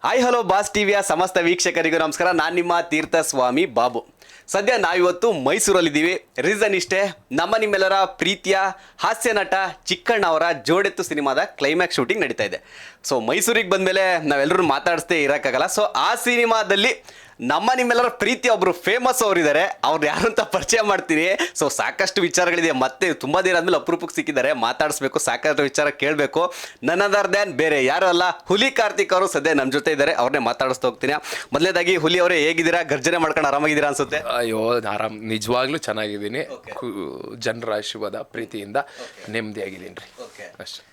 Hi hello boss ಟಿವಿಯ ಸಮಸ್ತ ವೀಕ್ಷಕರಿಗೂ ನಮಸ್ಕಾರ. ನಾನು ನಿಮ್ಮ ತೀರ್ಥಸ್ವಾಮಿ ಬಾಬು. ಸದ್ಯ ನಾವಿವತ್ತು ಮೈಸೂರಲ್ಲಿದ್ದೀವಿ. ರೀಸನ್ ಇಷ್ಟೇ, ನಿಮ್ಮೆಲ್ಲರ ಪ್ರೀತಿಯ ಹಾಸ್ಯ ನಟ ಚಿಕ್ಕಣ್ಣ ಅವರ ಜೋಡೆತ್ತು ಸಿನಿಮಾದ ಕ್ಲೈಮ್ಯಾಕ್ಸ್ ಶೂಟಿಂಗ್ ನಡೀತಾ ಇದೆ. ಸೊ ಮೈಸೂರಿಗೆ ಬಂದಮೇಲೆ ನಾವೆಲ್ಲರೂ ಮಾತಾಡಿಸ್ತೇ ಇರೋಕ್ಕಾಗಲ್ಲ. ಸೊ ಆ ಸಿನಿಮಾದಲ್ಲಿ ನಿಮ್ಮೆಲ್ಲರ ಪ್ರೀತಿ ಒಬ್ಬರು ಫೇಮಸ್ ಅವರಿದ್ದಾರೆ. ಅವ್ರು ಯಾರು ಅಂತ ಪರಿಚಯ ಮಾಡ್ತೀನಿ. ಸೊ ಸಾಕಷ್ಟು ವಿಚಾರಗಳಿದೆ, ಮತ್ತೆ ತುಂಬ ದಿನ ಆದಮೇಲೆ ಅಪರೂಪಕ್ಕೆ ಸಿಕ್ಕಿದ್ದಾರೆ, ಮಾತಾಡಿಸ್ಬೇಕು, ಸಾಕಷ್ಟು ವಿಚಾರ ಕೇಳಬೇಕು. ನನ್ನದರ್ ದ್ಯಾನ್ ಬೇರೆ ಯಾರು ಅಲ್ಲ, ಹುಲಿ ಕಾರ್ತಿಕ್ ಅವರು ಸದ್ಯ ನಮ್ಮ ಜೊತೆ ಇದ್ದಾರೆ. ಅವ್ರನ್ನೇ ಮಾತಾಡಿಸ್ತಾ ಹೋಗ್ತೀನಿ. ಮೊದಲನೇದಾಗಿ ಹುಲಿ ಅವರೇ, ಹೇಗಿದ್ದೀರಾ? ಗರ್ಜನೆ ಮಾಡ್ಕೊಂಡು ಆರಾಮಾಗಿದ್ದೀರಾ ಅನ್ಸುತ್ತೆ? ಅಯ್ಯೋ ಆರಾಮ್, ನಿಜವಾಗ್ಲೂ ಚೆನ್ನಾಗಿದ್ದೀನಿ. ಜನರ ಆಶೀರ್ವಾದ ಪ್ರೀತಿಯಿಂದ ನೆಮ್ಮದಿಯಾಗಿದ್ದೀನಿ ರೀ, ಅಷ್ಟೇ.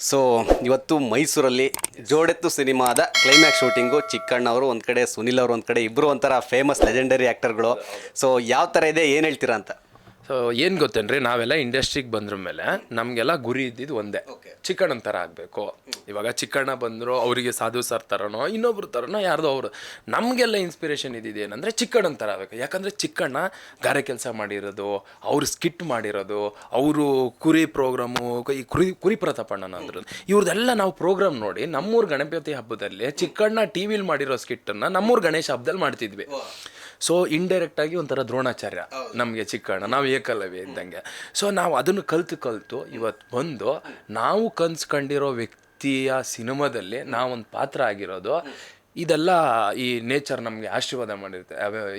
ಸೊ ಇವತ್ತು ಮೈಸೂರಲ್ಲಿ ಜೋಡೆತ್ತು ಸಿನಿಮಾದ ಕ್ಲೈಮ್ಯಾಕ್ಸ್ ಶೂಟಿಂಗು. ಚಿಕ್ಕಣ್ಣ ಅವರು ಒಂದು ಕಡೆ, ಸುನಿಲ್ ಅವರು ಒಂದು ಕಡೆ, ಇಬ್ಬರು ಒಂಥರ ಫೇಮಸ್ ಲೆಜೆಂಡರಿ ಆ್ಯಕ್ಟರ್ಗಳು. ಸೊ ಯಾವ ಥರ ಇದೆ, ಏನು ಹೇಳ್ತೀರಾ ಅಂತ? ಸೊ ಏನು ಗೊತ್ತೇನ್ರಿ, ನಾವೆಲ್ಲ ಇಂಡಸ್ಟ್ರಿಗೆ ಬಂದ್ರ ಮೇಲೆ ನಮಗೆಲ್ಲ ಗುರಿ ಇದ್ದಿದ್ದು ಒಂದೇ, ಚಿಕ್ಕಣ್ಣನ ಥರ ಆಗಬೇಕು. ಇವಾಗ ಚಿಕ್ಕಣ್ಣ ಬಂದರು, ಅವರಿಗೆ ಸಾಧು ಸರ್ ಥರನೋ ಇನ್ನೊಬ್ರು ಥರನೋ ಯಾರ್ದೋ ಅವರು. ನಮಗೆಲ್ಲ ಇನ್ಸ್ಪಿರೇಷನ್ ಇದ್ದಿದ್ದು ಏನಂದರೆ ಚಿಕ್ಕಣ್ಣನ ಥರ ಆಗಬೇಕು. ಯಾಕಂದರೆ ಚಿಕ್ಕಣ್ಣ ಗಾರೆ ಕೆಲಸ ಮಾಡಿರೋದು, ಅವರು ಸ್ಕಿಟ್ ಮಾಡಿರೋದು, ಅವರು ಕುರಿ ಪ್ರೋಗ್ರಾಮು, ಈ ಕುರಿ ಪ್ರತಾಪಣ್ಣನ ಅಂದರು, ಇವ್ರದ್ದೆಲ್ಲ ನಾವು ಪ್ರೋಗ್ರಾಮ್ ನೋಡಿ ನಮ್ಮೂರ ಗಣಪತಿ ಹಬ್ಬದಲ್ಲಿ ಚಿಕ್ಕಣ್ಣ ಟಿ ವಿಲಿ ಮಾಡಿರೋ ಸ್ಕಿಟ್ಟನ್ನು ನಮ್ಮೂರ ಗಣೇಶ ಹಬ್ಬದಲ್ಲಿ ಮಾಡ್ತಿದ್ವಿ. ಸೊ ಇಂಡೈರೆಕ್ಟಾಗಿ ಒಂಥರ ದ್ರೋಣಾಚಾರ್ಯ ನಮಗೆ ಚಿಕ್ಕಣ್ಣ, ನಾವು ಏಕಲವ್ಯ ಇದ್ದಂಗೆ. ಸೊ ನಾವು ಅದನ್ನು ಕಲ್ತು ಇವತ್ತು ಬಂದು ನಾವು ಕನ್ಸ್ಕೊಂಡಿರೋ ವ್ಯಕ್ತಿಯ ಸಿನಿಮಾದಲ್ಲಿ ನಾವೊಂದು ಪಾತ್ರ ಆಗಿರೋದು. ಇದೆಲ್ಲ ಈ ನೇಚರ್ ನಮಗೆ ಆಶೀರ್ವಾದ ಮಾಡಿರುತ್ತೆ.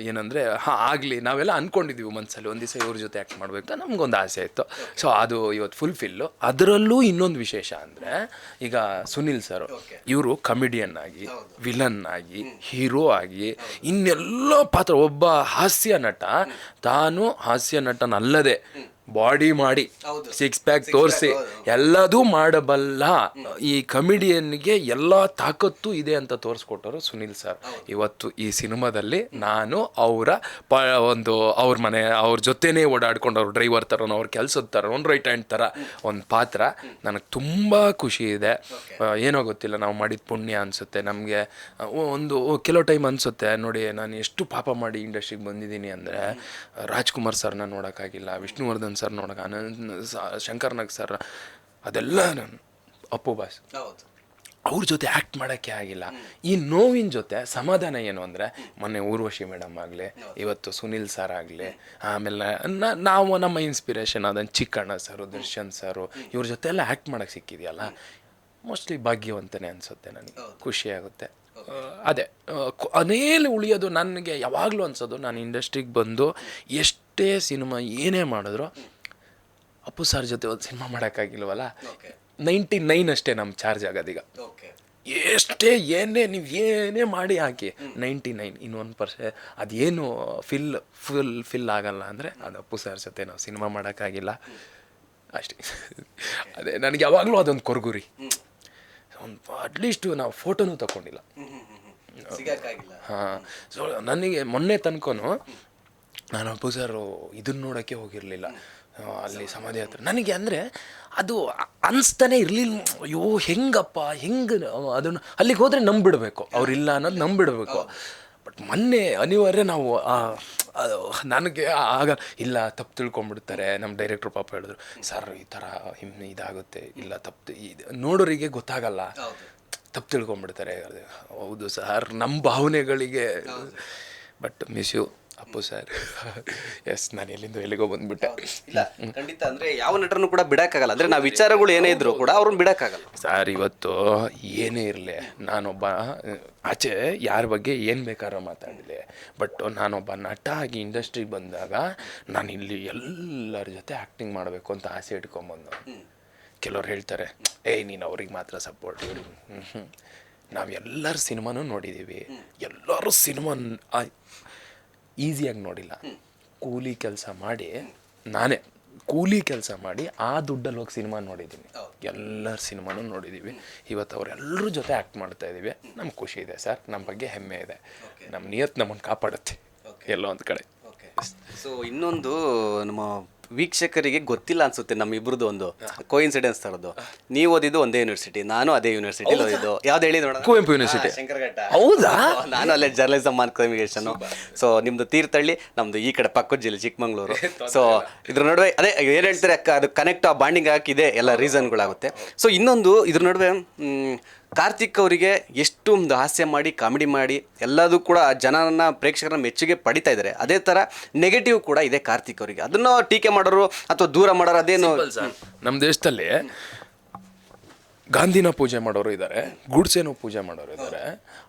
ಏನಂದರೆ ಆಗಲಿ, ನಾವೆಲ್ಲ ಅಂದ್ಕೊಂಡಿದ್ದೀವಿ ಮನಸ್ಸಲ್ಲಿ ಒಂದು ದಿವಸ ಇವ್ರ ಜೊತೆ ಆ್ಯಕ್ಟ್ ಮಾಡಬೇಕು ಅಂತ ನಮಗೊಂದು ಆಸೆ ಇತ್ತು. ಸೊ ಅದು ಇವತ್ತು ಫುಲ್ಫಿಲ್ಲು. ಅದರಲ್ಲೂ ಇನ್ನೊಂದು ವಿಶೇಷ ಅಂದರೆ, ಈಗ ಸುನಿಲ್ ಸರ್ ಇವರು ಕಮಿಡಿಯನ್ ಆಗಿ, ವಿಲನ್ ಆಗಿ, ಹೀರೋ ಆಗಿ, ಇನ್ನೆಲ್ಲ ಪಾತ್ರ, ಒಬ್ಬ ಹಾಸ್ಯ ನಟ ತಾನು ಹಾಸ್ಯ ನಟನಲ್ಲದೆ ಬಾಡಿ ಮಾಡಿ, ಸಿಕ್ಸ್ ಪ್ಯಾಕ್ ತೋರಿಸಿ ಎಲ್ಲದೂ ಮಾಡಬಲ್ಲ ಈ ಕಮಿಡಿಯನ್ಗೆ ಎಲ್ಲ ತಾಕತ್ತು ಇದೆ ಅಂತ ತೋರಿಸ್ಕೊಟ್ಟರು ಸುನಿಲ್ ಸರ್. ಇವತ್ತು ಈ ಸಿನಿಮಾದಲ್ಲಿ ನಾನು ಅವ್ರ ಮನೆ, ಅವ್ರ ಜೊತೆನೇ ಓಡಾಡ್ಕೊಂಡು, ಅವ್ರ ಡ್ರೈವರ್ ಥರನೋ, ಅವ್ರ ಕೆಲಸದ ಥರ, ಒಂದು ರೈಟ್ ಹ್ಯಾಂಡ್ ಥರ ಒಂದು ಪಾತ್ರ. ನನಗೆ ತುಂಬ ಖುಷಿ ಇದೆ. ಏನೋ ಗೊತ್ತಿಲ್ಲ, ನಾವು ಮಾಡಿದ ಪುಣ್ಯ ಅನಿಸುತ್ತೆ ನಮಗೆ. ಕೆಲವು ಟೈಮ್ ಅನಿಸುತ್ತೆ ನೋಡಿ, ನಾನು ಎಷ್ಟು ಪಾಪ ಮಾಡಿ ಇಂಡಸ್ಟ್ರಿಗೆ ಬಂದಿದ್ದೀನಿ ಅಂದರೆ, ರಾಜ್ಕುಮಾರ್ ಸರ್ನ ನೋಡೋಕ್ಕಾಗಿಲ್ಲ, ವಿಷ್ಣುವರ್ಧನ್ ಸರ್ ನೋಡೋಕೆ, ಶಂಕರ್ನಾಗ್ ಸರ್, ಅದೆಲ್ಲ ನಾನು ಅಪ್ಪು ಬಾಸ್ ಅವ್ರ ಜೊತೆ ಆ್ಯಕ್ಟ್ ಮಾಡೋಕ್ಕೆ ಆಗಿಲ್ಲ. ಈ ನೋವಿನ ಜೊತೆ ಸಮಾಧಾನ ಏನು ಅಂದರೆ, ಮೊನ್ನೆ ಊರ್ವಶಿ ಮೇಡಮ್ ಆಗಲಿ, ಇವತ್ತು ಸುನಿಲ್ ಸರ್ ಆಗಲಿ, ಆಮೇಲೆ ನಾವು ನಮ್ಮ ಇನ್ಸ್ಪಿರೇಷನ್ ಅದನ್ನು ಚಿಕ್ಕಣ್ಣ ಸರು, ದರ್ಶನ್ ಸರು, ಇವ್ರ ಜೊತೆ ಎಲ್ಲ ಆ್ಯಕ್ಟ್ ಮಾಡೋಕ್ಕೆ ಸಿಕ್ಕಿದೆಯಲ್ಲ, ಮೋಸ್ಟ್ಲಿ ಭಾಗ್ಯವಂತನೇ ಅನಿಸುತ್ತೆ. ನನಗೆ ಖುಷಿಯಾಗುತ್ತೆ. ಅದೇ ಅನೇಲಿ ಉಳಿಯೋದು ನನಗೆ ಯಾವಾಗಲೂ ಅನ್ಸೋದು, ನಾನು ಇಂಡಸ್ಟ್ರಿಗೆ ಬಂದು ಎಷ್ಟೇ ಸಿನಿಮಾ ಏನೇ ಮಾಡಿದ್ರು ಅಪ್ಪು ಸರ್ ಜೊತೆ ಒಂದು ಸಿನಿಮಾ ಮಾಡೋಕ್ಕಾಗಿಲ್ವಲ್ಲ. 99 ಅಷ್ಟೇ ನಮ್ಮ ಚಾರ್ಜ್ ಆಗೋದೀಗ. ಎಷ್ಟೇ ನೀವು ಏನೇ ಮಾಡಿ ಹಾಕಿ 99, ಇನ್ನು 1% ಅದೇನು ಫಿಲ್ ಆಗಲ್ಲ ಅಂದರೆ ಅದು ಅಪ್ಪು ಸರ್ ಜೊತೆ ನಾವು ಸಿನಿಮಾ ಮಾಡೋಕ್ಕಾಗಿಲ್ಲ ಅಷ್ಟೇ. ಅದೇ ನನಗೆ ಯಾವಾಗಲೂ ಅದೊಂದು ಕೊರಗುರಿ. ಅಟ್ಲೀಸ್ಟು ನಾವು ಫೋಟೋನೂ ತಗೊಂಡಿಲ್ಲ. ಹಾಂ, ಸೊ ನನಗೆ ಮೊನ್ನೆ ತನಕ ನಾನು ಅಪ್ಪು ಸರ್ ಇದನ್ನು ನೋಡೋಕ್ಕೆ ಹೋಗಿರಲಿಲ್ಲ ಅಲ್ಲಿ ಸಮಾಧಿ ಹತ್ರ. ನನಗೆ ಅಂದರೆ ಅದು ಅನಿಸ್ತಾನೆ ಇರಲಿಲ್ಲ, ಅಯ್ಯೋ ಹೆಂಗಪ್ಪ ಅದನ್ನು ಅಲ್ಲಿಗೆ ಹೋದರೆ ನಂಬಿಡಬೇಕು, ಅವರಿಲ್ಲ ಅನ್ನೋದು ನಂಬಿಡಬೇಕು. ಬಟ್ ಮೊನ್ನೆ ಅನಿವಾರ್ಯ ನಾವು ನನಗೆ ಆಗ ಇಲ್ಲ, ತಪ್ಪು ತಿಳ್ಕೊಂಬಿಡ್ತಾರೆ. ನಮ್ಮ ಡೈರೆಕ್ಟ್ರು ಪಾಪ ಹೇಳಿದ್ರು, ಸರ್ ಈ ಥರ ಇದಾಗುತ್ತೆ, ಇಲ್ಲ ತಪ್ಪು ನೋಡೋರಿಗೆ ಗೊತ್ತಾಗಲ್ಲ, ತಪ್ಪು ತಿಳ್ಕೊಂಬಿಡ್ತಾರೆ. ಹೌದು ಸರ್, ನಮ್ಮ ಭಾವನೆಗಳಿಗೆ. But miss you Appu sir. Yes, ನಾನು ಎಲ್ಲಿಗೋ ಬಂದ್ಬಿಟ್ಟೆ. ಇಲ್ಲ ಖಂಡಿತ, ಅಂದರೆ ಯಾವ ನಟರನ್ನು ಕೂಡ ಬಿಡೋಕ್ಕಾಗಲ್ಲ. ಅಂದರೆ ನಾವು ವಿಚಾರಗಳು ಏನೇ ಇದ್ರೂ ಕೂಡ ಅವ್ರನ್ನ ಬಿಡೋಕ್ಕಾಗಲ್ಲ ಸರ್. ಇವತ್ತು ಏನೇ ಇರಲಿ, ನಾನೊಬ್ಬ ಆಚೆ ಯಾರ ಬಗ್ಗೆ ಏನು ಬೇಕಾದ್ರೂ ಮಾತಾಡಲಿ, ಬಟ್ ನಾನೊಬ್ಬ ನಟ ಆಗಿ ಇಂಡಸ್ಟ್ರಿಗೆ ಬಂದಾಗ ನಾನು ಇಲ್ಲಿ ಎಲ್ಲರ ಜೊತೆ ಆ್ಯಕ್ಟಿಂಗ್ ಮಾಡಬೇಕು ಅಂತ ಆಸೆ ಇಟ್ಕೊಂಬಂದು. ಕೆಲವ್ರು ಹೇಳ್ತಾರೆ, ನೀನು ಅವ್ರಿಗೆ ಮಾತ್ರ ಸಪೋರ್ಟ್. ನಾವು ಎಲ್ಲರ ಸಿನಿಮಾನೂ ನೋಡಿದ್ದೀವಿ, ಎಲ್ಲರೂ ಸಿನಿಮಾ ಈಸಿಯಾಗಿ ನೋಡಿಲ್ಲ. ಕೂಲಿ ಕೆಲಸ ಮಾಡಿ ಆ ದುಡ್ಡಲ್ಲಿ ಹೋಗಿ ಸಿನಿಮಾ ನೋಡಿದ್ದೀನಿ. ಎಲ್ಲರ ಸಿನಿಮಾನೂ ನೋಡಿದ್ದೀವಿ. ಇವತ್ತು ಅವರೆಲ್ಲರ ಜೊತೆ ಆ್ಯಕ್ಟ್ ಮಾಡ್ತಾ ಇದ್ದೀವಿ. ನಮ್ಗೆ ಖುಷಿ ಇದೆ ಸರ್, ನಮ್ಮ ಬಗ್ಗೆ ಹೆಮ್ಮೆ ಇದೆ. ನಮ್ಮ ನಿಯತ್ ನಮ್ಮನ್ನು ಕಾಪಾಡುತ್ತೆ ಎಲ್ಲೋ ಒಂದು ಕಡೆ. ಸೊ ಇನ್ನೊಂದು, ನಮ್ಮ ವೀಕ್ಷಕರಿಗೆ ಗೊತ್ತಿಲ್ಲ ಅನ್ಸುತ್ತೆ, ನಮ್ಮಿಬ್ರದ್ದು ಒಂದು ಕೋಇನ್ಸಿಡೆನ್ಸ್ ಥರದ್ದು. ನೀವು ಓದಿದ್ದು ಒಂದೇ ಯೂನಿವರ್ಸಿಟಿ, ನಾನು ಅದೇ ಯೂನಿವರ್ಸಿಟಿಲಿ ಓದಿದ್ದು. ಯಾವ್ದು ಹೇಳಿ ನೋಡೋಣ? ಕುವೆಂಪು ಯೂನಿವರ್ಸಿಟಿ, ಶಂಕರಘಟ್ಟ. ಹೌದಾ? ನಾನು ಅಲ್ಲೇ ಜರ್ನಲಿಸಮ್ ಆ್ಯಂಡ್ ಕಮ್ಯುನಿಕೇಷನ್. ಸೊ ನಿಮ್ದು ತೀರ್ಥಹಳ್ಳಿ, ನಮ್ದು ಈ ಕಡೆ ಪಕ್ಕದ ಜಿಲ್ಲೆ ಚಿಕ್ಕಮಂಗ್ಳೂರು. ಸೊ ಇದ್ರ ನಡುವೆ ಅದೇ ಏನು ಹೇಳ್ತಾರೆ, ಅದು ಕನೆಕ್ಟ್, ಆ ಬಾಂಡಿಂಗ್ ಹಾಕಿದೆ, ಎಲ್ಲ ರೀಸನ್ಗಳಾಗುತ್ತೆ. ಸೊ ಇನ್ನೊಂದು ಇದ್ರ ನಡುವೆ ಕಾರ್ತಿಕ್ ಅವರಿಗೆ ಎಷ್ಟು ಒಂದು ಹಾಸ್ಯ ಮಾಡಿ ಕಾಮಿಡಿ ಮಾಡಿ ಎಲ್ಲದೂ ಕೂಡ ಜನರನ್ನ ಪ್ರೇಕ್ಷಕರನ್ನ ಮೆಚ್ಚುಗೆ ಪಡಿತಾ ಇದ್ದಾರೆ. ಅದೇ ಥರ ನೆಗೆಟಿವ್ ಕೂಡ ಇದೆ ಕಾರ್ತಿಕ್ ಅವರಿಗೆ. ಅದನ್ನು ಟೀಕೆ ಮಾಡೋರು ಅಥವಾ ದೂರ ಮಾಡೋರು ಅದೇನು ನಮ್ಮ ದೇಶದಲ್ಲಿ ಗಾಂಧಿನ ಪೂಜೆ ಮಾಡೋರು ಇದ್ದಾರೆ, ಗುಡ್ಸೆನೂ ಪೂಜೆ ಮಾಡೋರು ಇದ್ದಾರೆ,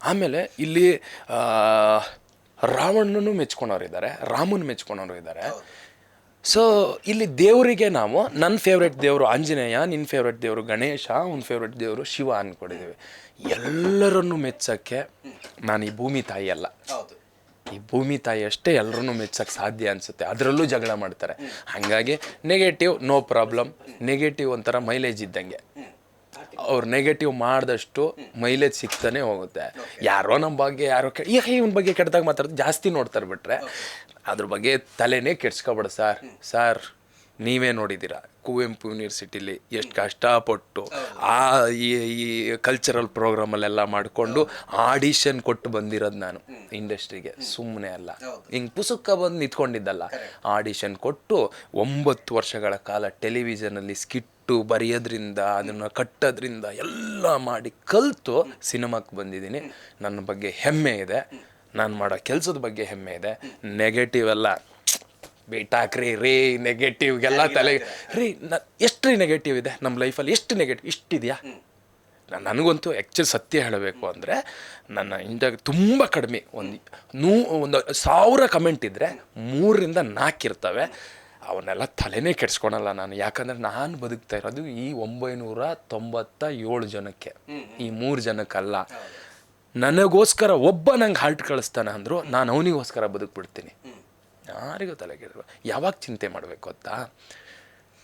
ಆಮೇಲೆ ಇಲ್ಲಿ ರಾವಣನೂ ಮೆಚ್ಕೊಳೋರು ಇದ್ದಾರೆ, ರಾಮನ್ ಮೆಚ್ಕೊಳೋರು ಇದ್ದಾರೆ. ಸೊ ಇಲ್ಲಿ ದೇವರಿಗೆ ನಾವು ನನ್ನ ಫೇವ್ರೆಟ್ ದೇವರು ಆಂಜನೇಯ, ನಿನ್ನ ಫೇವ್ರೆಟ್ ದೇವರು ಗಣೇಶ, ಅವ್ನ ಫೇವ್ರೆಟ್ ದೇವರು ಶಿವ ಅಂದ್ಕೊಂಡಿದ್ದೀವಿ. ಎಲ್ಲರನ್ನು ಮೆಚ್ಚೋಕ್ಕೆ ನಾನು ಈ ಭೂಮಿ ತಾಯಿ ಅಲ್ಲ, ಈ ಭೂಮಿ ತಾಯಿ ಅಷ್ಟೇ ಎಲ್ಲರನ್ನೂ ಮೆಚ್ಚಕ್ಕೆ ಸಾಧ್ಯ ಅನಿಸುತ್ತೆ. ಅದರಲ್ಲೂ ಜಗಳ ಮಾಡ್ತಾರೆ. ಹಾಗಾಗಿ ನೆಗೆಟಿವ್ ನೋ ಪ್ರಾಬ್ಲಮ್. ನೆಗೆಟಿವ್ ಒಂಥರ ಮೈಲೇಜ್ ಇದ್ದಂಗೆ, ಅವ್ರು ನೆಗೆಟಿವ್ ಮಾಡಿದಷ್ಟು ಮೈಲೇಜ್ ಸಿಗ್ತಾನೆ ಹೋಗುತ್ತೆ. ಯಾರೋ ನಮ್ಮ ಬಗ್ಗೆ ಯಾರೋ ಈಗ ಇವನ ಬಗ್ಗೆ ಕೆಟ್ಟದಾಗ ಮಾತಾಡೋದು ಜಾಸ್ತಿ ನೋಡ್ತಾರೆ. ಬಿಟ್ರೆ ಅದ್ರ ಬಗ್ಗೆ ತಲೆನೇ ಕೆಡ್ಸ್ಕೊಬೇಡ ಸರ್. ನೀವೇ ನೋಡಿದ್ದೀರಾ ಕುವೆಂಪು ಯೂನಿವರ್ಸಿಟಿಲಿ ಎಷ್ಟು ಕಷ್ಟಪಟ್ಟು ಈ ಕಲ್ಚರಲ್ ಪ್ರೋಗ್ರಾಮಲ್ಲೆಲ್ಲ ಮಾಡಿಕೊಂಡು ಆಡಿಷನ್ ಕೊಟ್ಟು ಬಂದಿರೋದು ನಾನು ಇಂಡಸ್ಟ್ರಿಗೆ. ಸುಮ್ಮನೆ ಅಲ್ಲ, ಹಿಂಗೆ ಪುಸ್ತಕ ಬಂದು ನಿಂತ್ಕೊಂಡಿದ್ದಲ್ಲ. ಆಡಿಷನ್ ಕೊಟ್ಟು 9 ವರ್ಷಗಳ ಕಾಲ ಟೆಲಿವಿಷನಲ್ಲಿ ಸ್ಕಿಟ್ಟು ಬರೆಯೋದ್ರಿಂದ, ಅದನ್ನು ಕಟ್ಟೋದ್ರಿಂದ ಎಲ್ಲ ಮಾಡಿ ಕಲಿತು ಸಿನಿಮಾಕ್ಕೆ ಬಂದಿದ್ದೀನಿ. ನನ್ನ ಬಗ್ಗೆ ಹೆಮ್ಮೆ ಇದೆ, ನಾನು ಮಾಡೋ ಕೆಲಸದ ಬಗ್ಗೆ ಹೆಮ್ಮೆ ಇದೆ. ನೆಗೆಟಿವ್ ಎಲ್ಲ ಬಿಟ್ಟಾಕ್ರಿ ರೀ. ನೆಗೆಟಿವ್ಗೆಲ್ಲ ತಲೆ ರೀ. ಎಷ್ಟು ರೀ ನೆಗೆಟಿವ್ ಇದೆ ನಮ್ಮ ಲೈಫಲ್ಲಿ? ಎಷ್ಟು ನೆಗೆಟಿವ್ ಇಷ್ಟಿದೆಯಾ? ನನಗಂತೂ ಆ್ಯಕ್ಚುಲಿ ಸತ್ಯ ಹೇಳಬೇಕು ಅಂದರೆ ನನ್ನ ಇಂಡಿಯಾಗ ತುಂಬ ಕಡಿಮೆ, ಒಂದು 1000 ಕಮೆಂಟ್ ಇದ್ದರೆ 3ರಿಂದ 4 ಇರ್ತವೆ. ಅವನ್ನೆಲ್ಲ ತಲೆನೇ ಕೆಡ್ಸ್ಕೊಳಲ್ಲ ನಾನು. ಯಾಕಂದರೆ ನಾನು ಬದುಕ್ತಾ ಇರೋದು ಈ 997 ಜನಕ್ಕೆ, ಈ 3 ಜನಕ್ಕಲ್ಲ. ನನಗೋಸ್ಕರ ಒಬ್ಬ ನಂಗೆ ಹಾರ್ಟ್ ಕಳಿಸ್ತಾನೆ ಅಂದರು, ನಾನು ಅವನಿಗೋಸ್ಕರ ಬದುಕ್ಬಿಡ್ತೀನಿ. ಯಾರಿಗೂ ತಲೆ ಕೆಡರು. ಯಾವಾಗ ಚಿಂತೆ ಮಾಡಬೇಕು ಗೊತ್ತಾ?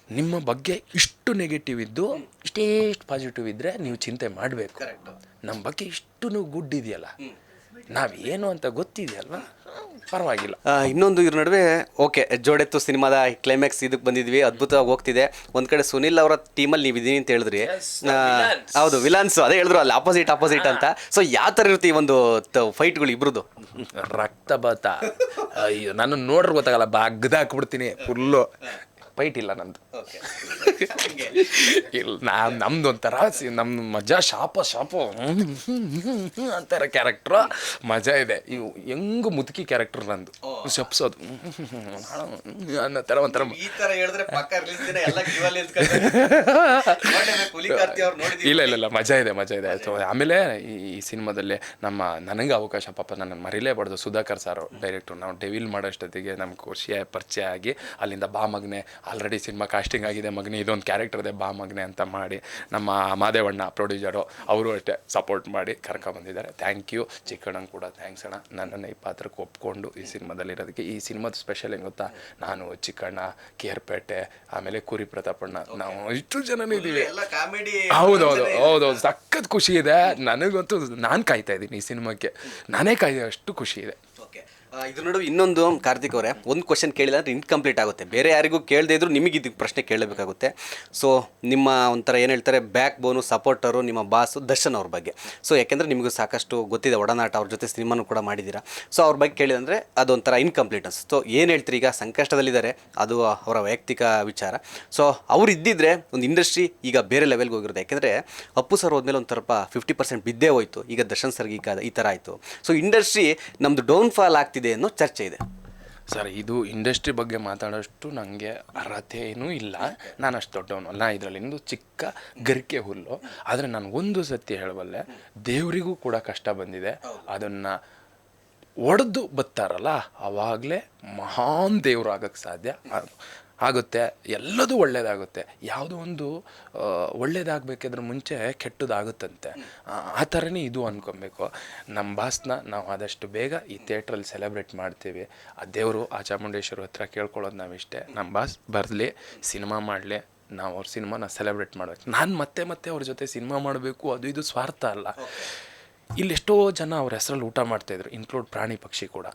ನಿಮ್ಮ ಬಗ್ಗೆ ಇಷ್ಟು ನೆಗೆಟಿವ್ ಇದ್ದು ಇಷ್ಟೇ ಪಾಸಿಟಿವ್ ಇದ್ದರೆ ನೀವು ಚಿಂತೆ ಮಾಡಬೇಕು. ನಮ್ಮ ಬಗ್ಗೆ ಇಷ್ಟು ಗುಡ್ ಇದೆಯಲ್ಲ, ನಾವೇನು ಅಂತ ಗೊತ್ತಿದೆಯಲ್ವ, ಪರವಾಗಿಲ್ಲ. ಇನ್ನೊಂದು ಇದ್ರ ನಡುವೆ ಓಕೆ, ಜೋಡೆತ್ತು ಸಿನಿಮಾದ ಕ್ಲೈಮ್ಯಾಕ್ಸ್ ಇದಕ್ಕೆ ಬಂದಿದ್ವಿ, ಅದ್ಭುತವಾಗಿ ಹೋಗ್ತಿದೆ. ಒಂದು ಕಡೆ ಸುನಿಲ್ ಅವರ ಟೀಮಲ್ಲಿ ನೀವು ಇದೀನಿ ಅಂತ ಹೇಳಿದ್ರಿ. ಹೌದು, ವಿಲನ್ಸ್ ಅದೇ ಹೇಳಿದ್ರು ಅಲ್ಲಿ ಆಪೋಸಿಟ್ ಅಂತ. ಸೊ ಯಾವ ಥರ ಇರುತ್ತೆ ಈ ಒಂದು ಫೈಟ್ಗಳು ಇಬ್ರದ್ದು? ರಕ್ತಪಾತ. ಅಯ್ಯೋ, ನಾನು ನೋಡ್ರೆ ಗೊತ್ತಾಗಲ್ಲ, ಬಾಗ್ದಾಕ್ಬಿಡ್ತೀನಿ ಫುಲ್ಲು. ಫೈಟ್ ಇಲ್ಲ ನಂದು. ಇಲ್ಲ, ನಮ್ದು ಒಂಥರ ನಮ್ಮ ಮಜಾ ಶಾಪ ಅಂತಾರ ಕ್ಯಾರೆಕ್ಟ್ರು. ಮಜಾ ಇದೆ. ಇವು ಹೆಂಗು ಮುದುಕಿ ಕ್ಯಾರೆಕ್ಟರ್ ನಂದು, ಶಪ್ಸೋದು ಅನ್ನೋ ಥರ ಒಂಥರ. ಇಲ್ಲ ಮಜಾ ಇದೆ. ಸೊ ಆಮೇಲೆ ಈ ಸಿನಿಮಾದಲ್ಲಿ ನನಗೆ ಅವಕಾಶ, ಪಾಪ ನನ್ನ ಮರಿಲೇಬಾರ್ದು, ಸುಧಾಕರ್ ಸರ್ ಡೈರೆಕ್ಟ್ರು. ನಾವು ಡೆವಿಲ್ ಮಾಡೋಷ್ಟೊತ್ತಿಗೆ ನಮ್ಗೆ ಖುಷಿಯ ಪರಿಚಯ ಆಗಿ ಅಲ್ಲಿಂದ ಬಾ ಮಗನೆ, ಆಲ್ರೆಡಿ ಸಿನಿಮಾ ಕಾಸ್ಟಿಂಗ್ ಆಗಿದೆ ಮಗನೇ, ಇದೊಂದು ಕ್ಯಾರೆಕ್ಟರ್ ಇದೆ ಬಾ ಮಗನೆ ಅಂತ ಮಾಡಿ ನಮ್ಮ ಮಾದೇವಣ್ಣ ಪ್ರೊಡ್ಯೂಸರು ಅವರು ಅಷ್ಟೇ ಸಪೋರ್ಟ್ ಮಾಡಿ ಕರ್ಕೊಂಬಂದಿದ್ದಾರೆ. Thank you. ಚಿಕ್ಕಣ್ಣಂಗೆ ಕೂಡ ಥ್ಯಾಂಕ್ಸ್ ಅಣ್ಣ, ನನ್ನನ್ನು ಈ ಪಾತ್ರಕ್ಕೆ ಒಪ್ಕೊಂಡು ಈ ಸಿನಿಮಾದಲ್ಲಿರೋದಕ್ಕೆ. ಈ ಸಿನಿಮಾದ ಸ್ಪೆಷಲ್ ಏನು ಗೊತ್ತಾ? ನಾನು, ಚಿಕ್ಕಣ್ಣ, ಕೇರ್ಪೇಟೆ, ಆಮೇಲೆ ಕುರಿ ಪ್ರತಾಪಣ್ಣ, ನಾವು ಇಷ್ಟು ಜನನೇ ಇದ್ದೀವಿ. ಹೌದೌದು ಸಖತ್ ಖುಷಿ ಇದೆ ನನಗಂತೂ. ನಾನು ಕಾಯ್ತಾ ಇದ್ದೀನಿ ಈ ಸಿನಿಮಾಕ್ಕೆ, ನಾನೇ ಕಾಯ್ದೆ, ಅಷ್ಟು ಖುಷಿ ಇದೆ. ಇದ್ರ ನಡುವೆ ಇನ್ನೊಂದು, ಕಾರ್ತಿಕ್ ಅವರೇ, ಒಂದು ಕ್ವಶನ್ ಕೇಳಿದ್ರೆ ಅಂದರೆ ಇನ್ಕಂಪ್ಲೀಟ್ ಆಗುತ್ತೆ. ಬೇರೆ ಯಾರಿಗೂ ಕೇಳದೇ ಇದ್ರು ನಿಮಗೆ ಇದಕ್ಕೆ ಪ್ರಶ್ನೆ ಕೇಳಬೇಕಾಗುತ್ತೆ. ಸೊ ನಿಮ್ಮ ಒಂಥರ ಏನು ಹೇಳ್ತಾರೆ, ಬ್ಯಾಕ್ ಬೋನು, ಸಪೋರ್ಟರು, ನಿಮ್ಮ ಬಾಸು ದರ್ಶನ್ ಅವ್ರ ಬಗ್ಗೆ. ಸೊ ಯಾಕೆಂದರೆ ನಿಮಗೂ ಸಾಕಷ್ಟು ಗೊತ್ತಿದೆ, ಒಡನಾಟ, ಅವ್ರ ಜೊತೆ ಸಿನಿಮಾನು ಕೂಡ ಮಾಡಿದ್ದೀರಾ. ಸೊ ಅವ್ರ ಬಗ್ಗೆ ಕೇಳಿದಂದರೆ ಅದೊಂಥರ ಇನ್ಕಂಪ್ಲೀಟ್ನೆಸ್. ಸೊ ಏನು ಹೇಳ್ತೀರಿ? ಈಗ ಸಂಕಷ್ಟದಲ್ಲಿದ್ದಾರೆ, ಅದು ಅವರ ವೈಯಕ್ತಿಕ ವಿಚಾರ. ಸೊ ಅವ್ರು ಇದ್ದಿದ್ರೆ ಒಂದು ಇಂಡಸ್ಟ್ರಿ ಈಗ ಬೇರೆ ಲೆವೆಲ್ಗೆ ಹೋಗಿರುತ್ತೆ. ಯಾಕೆಂದರೆ ಅಪ್ಪು ಸರ್ ಹೋದ್ಮೇಲೆ ಒಂದು ಸ್ವಲ್ಪ 50% ಬಿದ್ದೇ ಹೋಯಿತು. ಈಗ ದರ್ಶನ್ ಸರ್ಗೆ ಈ ಥರ ಆಯಿತು. ಸೊ ಇಂಡಸ್ಟ್ರಿ ನಮ್ಮದು ಡೌನ್ಫಾಲ್ ಆಗ್ತಿದೆ ಅನ್ನೋ ಚರ್ಚೆ ಇದೆ ಸರ್. ಇದು ಇಂಡಸ್ಟ್ರಿ ಬಗ್ಗೆ ಮಾತಾಡೋಷ್ಟು ನನಗೆ ಅರ್ಹತೆ ಏನೂ ಇಲ್ಲ. ನಾನು ಅಷ್ಟು ದೊಡ್ಡವನು ಅಲ್ಲ, ಇದರಲ್ಲಿ ಇಂದು ಚಿಕ್ಕ ಗರಿಕೆ ಹುಲ್ಲು. ಆದರೆ ನಾನು ಒಂದು ಸತ್ಯ ಹೇಳಬಲ್ಲೆ, ದೇವರಿಗೂ ಕೂಡ ಕಷ್ಟ ಬಂದಿದೆ. ಅದನ್ನು ಒಡೆದು ಬರ್ತಾರಲ್ಲ, ಆವಾಗಲೇ ಮಹಾನ್ ದೇವರು ಆಗೋಕ್ಕೆ ಸಾಧ್ಯ ಆಗುತ್ತೆ. ಎಲ್ಲದೂ ಒಳ್ಳೆಯದಾಗುತ್ತೆ. ಯಾವುದೋ ಒಂದು ಒಳ್ಳೇದಾಗಬೇಕಾದ್ರೆ ಮುಂಚೆ ಕೆಟ್ಟದಾಗುತ್ತಂತೆ. ಆ ಥರನೇ ಇದು ಅಂದ್ಕೊಬೇಕು. ನಮ್ಮ ಬಾಸ್ನ ನಾವು ಆದಷ್ಟು ಬೇಗ ಈ ಥಿಯೇಟ್ರಲ್ಲಿ ಸೆಲೆಬ್ರೇಟ್ ಮಾಡ್ತೀವಿ. ಆ ದೇವರು, ಆ ಚಾಮುಂಡೇಶ್ವರಿ ಹತ್ರ ಕೇಳ್ಕೊಳ್ಳೋದು ನಾವಿಷ್ಟೇ, ನಮ್ಮ ಬಾಸ್ ಬರಲಿ, ಸಿನಿಮಾ ಮಾಡಲಿ, ನಾವು ಅವ್ರ ಸಿನಿಮಾನ ಸೆಲೆಬ್ರೇಟ್ ಮಾಡಬೇಕು. ನಾನು ಮತ್ತೆ ಅವ್ರ ಜೊತೆ ಸಿನಿಮಾ ಮಾಡಬೇಕು, ಅದು ಇದು ಸ್ವಾರ್ಥ ಅಲ್ಲ. ಇಲ್ಲೆಷ್ಟೋ ಜನ ಅವ್ರ ಹೆಸರಲ್ಲಿ ಊಟ ಮಾಡ್ತಾಯಿದ್ರು, ಇನ್ಕ್ಲೂಡ್ ಪ್ರಾಣಿ ಪಕ್ಷಿ ಕೂಡ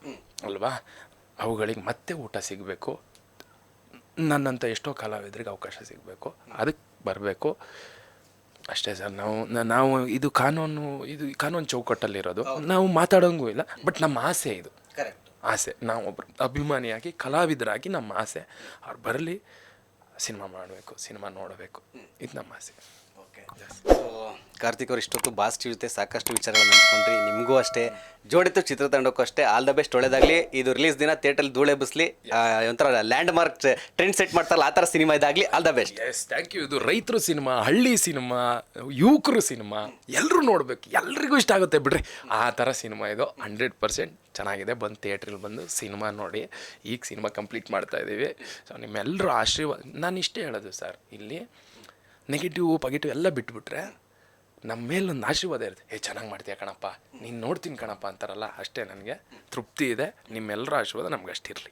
ಅಲ್ವಾ. ಅವುಗಳಿಗೆ ಮತ್ತೆ ಊಟ ಸಿಗಬೇಕು. ನನ್ನಂಥ ಎಷ್ಟೋ ಕಲಾವಿದರಿಗೆ ಅವಕಾಶ ಸಿಗಬೇಕು, ಅದಕ್ಕೆ ಬರಬೇಕು ಅಷ್ಟೇ ಸರ್. ನಾವು ಇದು ಕಾನೂನು ಚೌಕಟ್ಟಲ್ಲಿರೋದು, ನಾವು ಮಾತಾಡೋಂಗೂ ಇಲ್ಲ. ಬಟ್ ನಮ್ಮ ಆಸೆ ಇದು, ಆಸೆ. ನಾವು ಒಬ್ಬರು ಅಭಿಮಾನಿಯಾಗಿ, ಕಲಾವಿದರಾಗಿ ನಮ್ಮ ಆಸೆ ಅವ್ರು ಬರಲಿ, ಸಿನಿಮಾ ಮಾಡಬೇಕು, ಸಿನಿಮಾ ನೋಡಬೇಕು, ಇದು ನಮ್ಮ ಆಸೆ. ಓಕೆ, ಕಾರ್ತಿಕ್ ಅವರು ಇಷ್ಟೊತ್ತು ಬಾಸ್ ಟಿ ಜೊತೆ ಸಾಕಷ್ಟು ವಿಚಾರಗಳನ್ನು ಹಂಚ್ಕೊಂಡ್ರಿ. ನಿಮಗೂ ಅಷ್ಟೇ, ಜೋಡೆತ್ತು ಚಿತ್ರತಂಡಕ್ಕೂ ಅಷ್ಟೇ ಆಲ್ ದ ಬೆಸ್ಟ್, ಒಳ್ಳೇದಾಗಲಿ. ಇದು ರಿಲೀಸ್ ದಿನ ಥಿಯೇಟರ್ಲಿ ಧೂಳೆ ಬಸ್ಲಿ, ಒಂಥರ ಲ್ಯಾಂಡ್ ಮಾರ್ಕ್ ಟ್ರೆಂಡ್ ಸೆಟ್ ಮಾಡ್ತಾರಲ್ಲ ಆ ಥರ ಸಿನಿಮಾ ಇದಾಗಲಿ. All the best. Yes, thank you. ಇದು ರೈತರ ಸಿನಿಮಾ, ಹಳ್ಳಿ ಸಿನಿಮಾ, ಯುವಕರು ಸಿನಿಮಾ, ಎಲ್ಲರೂ ನೋಡಬೇಕು, ಎಲ್ರಿಗೂ ಇಷ್ಟ ಆಗುತ್ತೆ ಬಿಡ್ರಿ. ಆ ಥರ ಸಿನಿಮಾ ಇದು 100% ಚೆನ್ನಾಗಿದೆ. ಬಂದು ಥಿಯೇಟ್ರಲ್ಲಿ ಬಂದು ಸಿನಿಮಾ ನೋಡಿ. ಈಗ ಸಿನಿಮಾ ಕಂಪ್ಲೀಟ್ ಮಾಡ್ತಾ ಇದ್ದೀವಿ. ಸೊ ನಿಮ್ಮೆಲ್ಲರೂ ಆಶೀರ್ವಾದ. ನಾನು ಇಷ್ಟೇ ಹೇಳೋದು ಸರ್, ಇಲ್ಲಿ ನೆಗೆಟಿವ್ ಪಾಸಿಟಿವ್ ಎಲ್ಲ ಬಿಟ್ಬಿಟ್ರೆ ನಮ್ಮ ಮೇಲೊಂದು ಆಶೀರ್ವಾದ ಇರುತ್ತೆ. ಚೆನ್ನಾಗಿ ಮಾಡ್ತೀಯ ಕಣಪ್ಪ, ನೀನು ನೋಡ್ತೀನಿ ಕಣಪ್ಪ ಅಂತಾರಲ್ಲ, ಅಷ್ಟೇ ನನಗೆ ತೃಪ್ತಿ ಇದೆ. ನಿಮ್ಮೆಲ್ಲರ ಆಶೀರ್ವಾದ ನಮ್ಗೆ ಅಷ್ಟಿರಲಿ.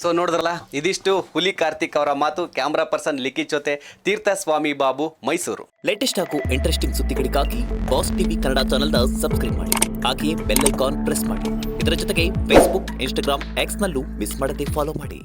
ಸೊ ನೋಡಿದ್ರಲ್ಲ, ಇದಿಷ್ಟು ಹುಲಿ ಕಾರ್ತಿಕ್ ಅವರ ಮಾತು. ಕ್ಯಾಮ್ರಾ ಪರ್ಸನ್ ಲಿಖಿತ್ ಜೊತೆ ತೀರ್ಥಸ್ವಾಮಿ ಬಾಬು, ಮೈಸೂರು. ಲೇಟೆಸ್ಟ್ ಹಾಗೂ ಇಂಟ್ರೆಸ್ಟಿಂಗ್ ಸುದ್ದಿಗಳಿಗಾಗಿ ಬಾಸ್ ಟಿವಿ ಕನ್ನಡ ಚಾನೆಲ್ನ ಸಬ್ಸ್ಕ್ರೈಬ್ ಮಾಡಿ. ಹಾಗೆಯೇ ಬೆಲ್ ಐಕಾನ್ ಪ್ರೆಸ್ ಮಾಡಿ. ಇದರ ಜೊತೆಗೆ ಫೇಸ್ಬುಕ್, ಇನ್ಸ್ಟಾಗ್ರಾಮ್, ಎಕ್ಸ್ನಲ್ಲೂ ಮಿಸ್ ಮಾಡದೆ ಫಾಲೋ ಮಾಡಿ.